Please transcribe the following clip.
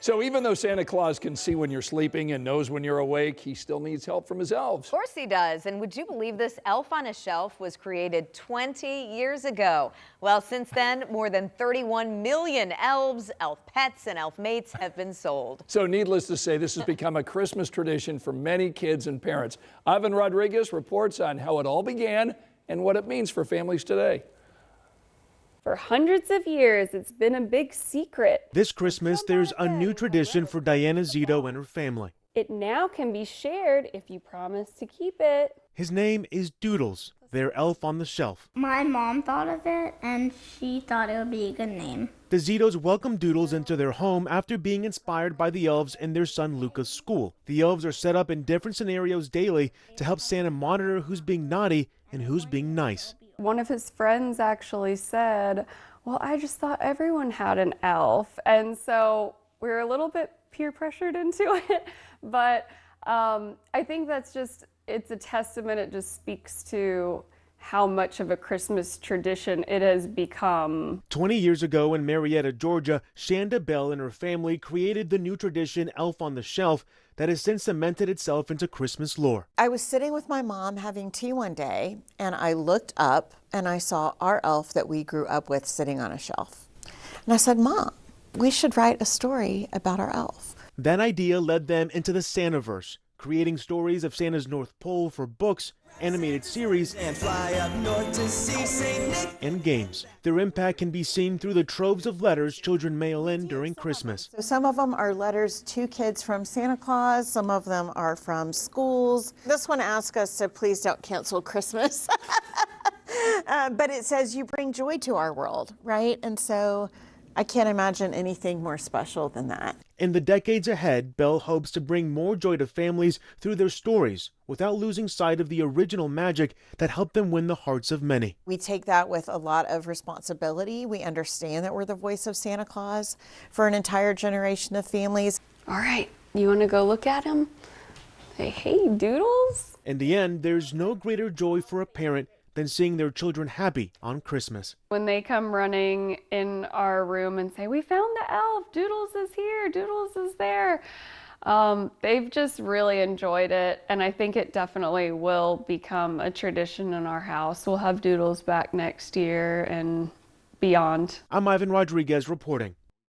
So even though Santa Claus can see when you're sleeping and knows when you're awake, he still needs help from his elves. Of course he does. And would you believe this? Elf on a Shelf was created 20 years ago. Well, since then, more than 31 million elves, elf pets, and elf mates have been sold. So needless to say, this has become a Christmas tradition for many kids and parents. Ivan Rodriguez reports on how it all began and what it means for families today. For hundreds of years, it's been a big secret. This Christmas, there's a new tradition for Diana Zito and her family. It now can be shared if you promise to keep it. His name is Doodles, their elf on the shelf. My mom thought of it, and she thought it would be a good name. The Zitos welcomed Doodles into their home after being inspired by the elves in their son Luca's school. The elves are set up in different scenarios daily to help Santa monitor who's being naughty and who's being nice. One of his friends actually said, well, I just thought everyone had an elf. And so we were a little bit peer pressured into it. But I think that's just, it's a testament. It just speaks to how much of a Christmas tradition it has become. 20 years ago in Marietta, Georgia, Shanda Bell and her family created the new tradition Elf on the Shelf that has since cemented itself into Christmas lore. I was sitting with my mom having tea one day, and I looked up and I saw our elf that we grew up with sitting on a shelf. And I said, Mom, we should write a story about our elf. That idea led them into the Santaverse, creating stories of Santa's North Pole for books, animated series, and fly up north to see Saint Nick, and games. Their impact can be seen through the troves of letters children mail in during Christmas. So some of them are letters to kids from Santa Claus, some of them are from schools. This one asks us to please don't cancel Christmas. But it says you bring joy to our world, right? And so I can't imagine anything more special than that. In the decades ahead, Bell hopes to bring more joy to families through their stories without losing sight of the original magic that helped them win the hearts of many. We take that with a lot of responsibility. We understand that we're the voice of Santa Claus for an entire generation of families. All right, you want to go look at him? Hey, Doodles? In the end, there's no greater joy for a parent than seeing their children happy on Christmas. When they come running in our room and say, we found the elf, Doodles is here, Doodles is there. They've just really enjoyed it, and I think it definitely will become a tradition in our house. We'll have Doodles back next year and beyond. I'm Ivan Rodriguez reporting.